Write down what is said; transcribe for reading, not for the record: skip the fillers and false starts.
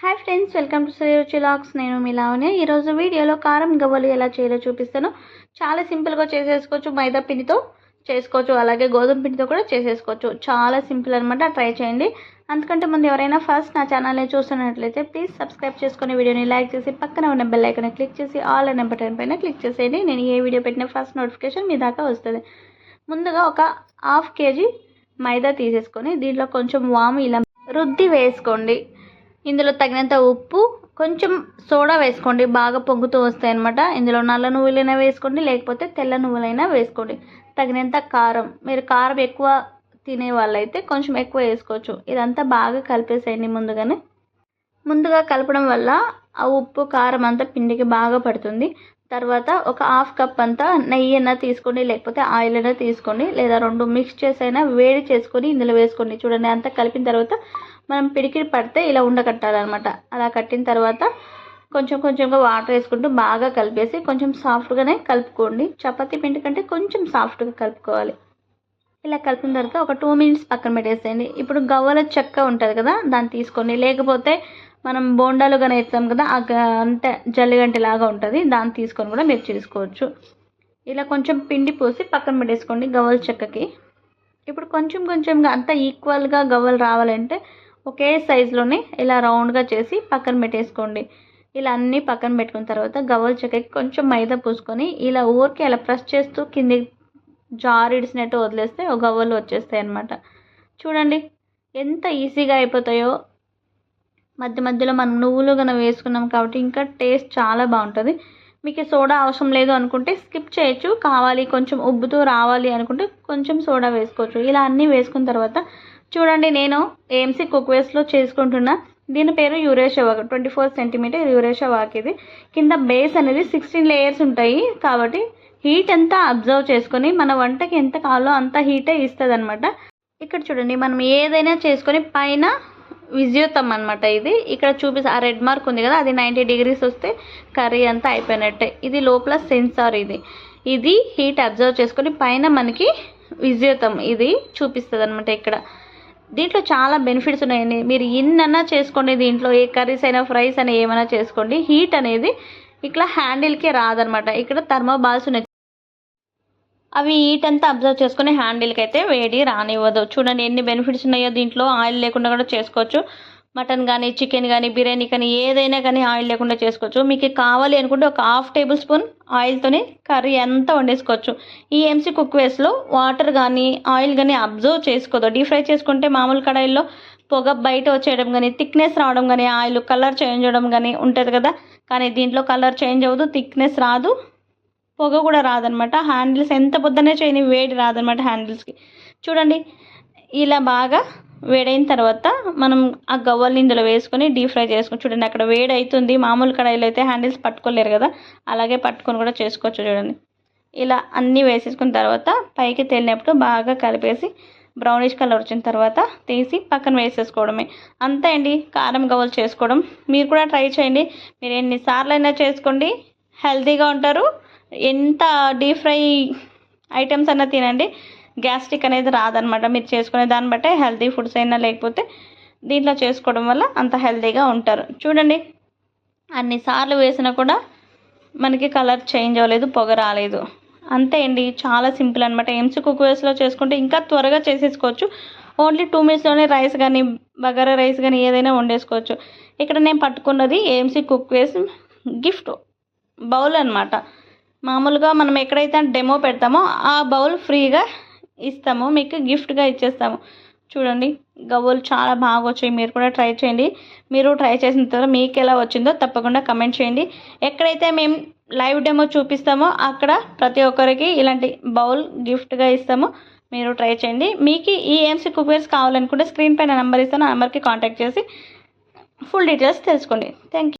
Hi friends, welcome to Sriruchi logs. నేను మీ లావణ్య. ఈరోజు వీడియోలో కారం గవ్వలు ఎలా చేయాలో చూపిస్తాను. చాలా సింపుల్గా చేసేసుకోవచ్చు. మైదా పిండితో చేసుకోవచ్చు, అలాగే గోధుమ పిండితో కూడా చేసేసుకోవచ్చు. చాలా సింపుల్ అనమాట. ట్రై చేయండి. అంతకంటే ముందు ఎవరైనా ఫస్ట్ నా ఛానల్ని చూస్తున్నట్లయితే ప్లీజ్ సబ్స్క్రైబ్ చేసుకుని వీడియోని లైక్ చేసి పక్కన ఉన్న బెల్ ఐకాన్ క్లిక్ చేసి ఆల్ అనే బటన్ పైన క్లిక్ చేసేయండి. నేను ఏ వీడియో పెట్టినా ఫస్ట్ నోటిఫికేషన్ మీ దాకా వస్తుంది. ముందుగా ఒక హాఫ్ కేజీ మైదా తీసేసుకొని దీంట్లో కొంచెం వాము ఇలా రుద్ది వేసుకోండి. ఇందులో తగినంత ఉప్పు, కొంచెం సోడా వేసుకోండి. బాగా పొంగుతూ వస్తాయి అన్నమాట. ఇందులో నల్ల నువ్వులైనా వేసుకోండి, లేకపోతే తెల్ల నువ్వులైనా వేసుకోండి. తగినంత కారం, మీరు కారం ఎక్కువ తినే వాళ్ళైతే కొంచెం ఎక్కువ వేసుకోవచ్చు. ఇదంతా బాగా కలిపేసేయండి. ముందుగా కలపడం వల్ల ఆ ఉప్పు కారం అంతా పిండికి బాగా పడుతుంది. తర్వాత ఒక హాఫ్ కప్ అంతా నెయ్యి అయినా తీసుకోండి, లేకపోతే ఆయిల్ అయినా తీసుకోండి, లేదా రెండు మిక్స్ చేసైనా వేడి చేసుకొని ఇందులో వేసుకోండి. చూడండి, అంతా కలిపిన తర్వాత మనం పిడికిడి పడితే ఇలా ఉండకట్టాలన్నమాట. అలా కట్టిన తర్వాత కొంచెం కొంచెంగా వాటర్ వేసుకుంటూ బాగా కలిపేసి కొంచెం సాఫ్ట్గానే కలుపుకోండి. చపాతీ పిండి కంటే కొంచెం సాఫ్ట్గా కలుపుకోవాలి. ఇలా కలిపిన తర్వాత ఒక 2 మినిట్స్ పక్కన పెట్టేసేయండి. ఇప్పుడు గవ్వల చెక్క ఉంటుంది కదా, దాన్ని తీసుకోండి. లేకపోతే మనం బోండాలు కానీ వేస్తాం కదా, అంటే జల్లిగంటి లాగా ఉంటుంది, దాన్ని తీసుకొని కూడా మీరు చేసుకోవచ్చు. ఇలా కొంచెం పిండి పోసి పక్కన పెట్టేసుకోండి గవ్వల చెక్కకి. ఇప్పుడు కొంచెం కొంచెంగా అంతా ఈక్వల్గా గవ్వలు రావాలంటే ఒకే సైజులోనే ఇలా రౌండ్గా చేసి పక్కన పెట్టేసుకోండి. ఇలా అన్నీ పక్కన పెట్టుకున్న తర్వాత గవ్వల చెక్కకి కొంచెం మైదా పూసుకొని ఇలా ఊరికి అలా ప్రెస్ చేస్తూ కింది జారిడిసినట్టు వదిలేస్తే ఒక గవ్వలు వచ్చేస్తాయి అన్నమాట. చూడండి ఎంత ఈజీగా అయిపోతాయో. మధ్య మధ్యలో మనం నువ్వులు కనుక వేసుకున్నాం కాబట్టి ఇంకా టేస్ట్ చాలా బాగుంటుంది. మీకు సోడా అవసరం లేదు అనుకుంటే స్కిప్ చేయొచ్చు. కావాలి కొంచెం ఉబ్బుతూ రావాలి అనుకుంటే కొంచెం సోడా వేసుకోవచ్చు. ఇలా అన్నీ వేసుకున్న తర్వాత చూడండి, నేను ఏఎంసీ కుక్వేర్స్లో చేసుకుంటున్నా. దీని పేరు యురేషా వాక్, 24 సెంటీమీటర్ యురేషా వాక్. ఇది కింద బేస్ అనేది 16 లేయర్స్ ఉంటాయి కాబట్టి హీట్ అంతా అబ్జర్వ్ చేసుకొని మన వంటకి ఎంత కావాలో అంత హీటే ఇస్తుంది అనమాట. ఇక్కడ చూడండి, మనం ఏదైనా చేసుకొని పైన విజయుతాం అనమాట. ఇది ఇక్కడ చూపిస్తే ఆ రెడ్ మార్క్ ఉంది కదా, అది 90 డిగ్రీస్ వస్తే కర్రీ అంతా అయిపోయినట్టే. ఇది లోపల సెన్సార్, ఇది హీట్ అబ్జర్వ్ చేసుకొని పైన మనకి విజయుతాం ఇది చూపిస్తుంది అనమాట. ఇక్కడ దీంట్లో చాలా బెనిఫిట్స్ ఉన్నాయండి. మీరు ఇన్నన్నా చేసుకోండి, దీంట్లో ఏ కర్రీస్ అయినా ఫ్రైస్ అయినా ఏమైనా చేసుకోండి. హీట్ అనేది ఇట్లా హ్యాండిల్కి రాదనమాట. ఇక్కడ థర్మోబాల్స్ ఉన్నాయి, అవి హీట్ అంతా అబ్జర్వ్ చేసుకుని హ్యాండిల్కి అయితే వేడి రానివ్వదు. చూడండి ఎన్ని బెనిఫిట్స్ ఉన్నాయో. దీంట్లో ఆయిల్ లేకుండా కూడా చేసుకోవచ్చు. మటన్ కానీ, చికెన్ కానీ, బిర్యానీ కానీ ఏదైనా కానీ ఆయిల్ లేకుండా చేసుకోవచ్చు. మీకు కావాలి అనుకుంటే ఒక 1/2 టేబుల్ స్పూన్ ఆయిల్తోనే కర్రీ అంతా వండేసుకోవచ్చు. ఈ ఎంసీ కుక్వేర్స్లో వాటర్ కానీ ఆయిల్ కానీ అబ్జర్వ్ చేసుకోదు. డీప్ ఫ్రై చేసుకుంటే మామూలు కడాయిల్లో పొగ బయట వచ్చేయడం కానీ, థిక్నెస్ రావడం కానీ, ఆయిల్ కలర్ చేంజ్ అవ్వడం కానీ ఉంటుంది కదా. కానీ దీంట్లో కలర్ చేంజ్ అవ్వదు, థిక్నెస్ రాదు, పొగ కూడా రాదనమాట. హ్యాండిల్స్ ఎంత పొద్దునే చేయని వేడి రాదనమాట హ్యాండిల్స్కి. చూడండి ఇలా బాగా వేడైన తర్వాత మనం ఆ గవ్వల్ని ఇందులో వేసుకొని డీప్ ఫ్రై చేసుకొని, చూడండి అక్కడ వేడి అవుతుంది. మామూలు కడాయిలో అయితే హ్యాండిల్స్ పట్టుకోలేరు కదా, అలాగే పట్టుకొని కూడా చేసుకోవచ్చు. చూడండి ఇలా అన్నీ వేసేసుకున్న తర్వాత పైకి తేలినప్పుడు బాగా కలిపేసి బ్రౌనిష్ కలర్ వచ్చిన తర్వాత తీసి పక్కన వేసేసుకోవడమే. అంతే అండి కారం గవ్వలు చేసుకోవడం. మీరు కూడా ట్రై చేయండి. మీరు ఎన్నిసార్లు అయినా చేసుకోండి, హెల్తీగా ఉంటారు. ఎంత డీప్ ఫ్రై ఐటమ్స్ అన్నా తినండి, గ్యాస్ట్రిక్ అనేది రాదనమాట. మీరు చేసుకునే దాన్ని బట్టే హెల్తీ ఫుడ్స్ అయినా లేకపోతే దీంట్లో చేసుకోవడం వల్ల అంత హెల్తీగా ఉంటారు. చూడండి అన్నిసార్లు వేసినా కూడా మనకి కలర్ చేంజ్ అవ్వలేదు, పొగ రాలేదు. అంతే అండి, చాలా సింపుల్ అనమాట. ఎంసీ కుక్వేర్స్లో చేసుకుంటే ఇంకా త్వరగా చేసేసుకోవచ్చు. ఓన్లీ 2 మినిట్స్లోనే రైస్ కానీ, బగారా రైస్ కానీ ఏదైనా వండేసుకోవచ్చు. ఇక్కడ నేను పట్టుకున్నది ఏఎంసీ కుక్వేర్స్ గిఫ్ట్ బౌల్ అనమాట. మామూలుగా మనం ఎక్కడైతే డెమో పెడతామో ఆ బౌల్ ఫ్రీగా ఇస్తాము, మీకు గిఫ్ట్గా ఇచ్చేస్తాము. చూడండి గవ్వలు చాలా బాగా వచ్చాయి. మీరు కూడా ట్రై చేయండి. మీరు ట్రై చేసిన తర్వాత మీకు ఎలా వచ్చిందో తప్పకుండా కమెంట్ చేయండి. ఎక్కడైతే మేము లైవ్ డెమో చూపిస్తామో అక్కడ ప్రతి ఒక్కరికి ఇలాంటి బౌల్ గిఫ్ట్గా ఇస్తాము. మీరు ట్రై చేయండి. మీకు ఈ ఏఎంసీ కుక్వేర్స్ కావాలనుకుంటే స్క్రీన్ పైన నెంబర్ ఇస్తాను, ఆ నెంబర్కి కాంటాక్ట్ చేసి ఫుల్ డీటెయిల్స్ తెలుసుకోండి. Thank you.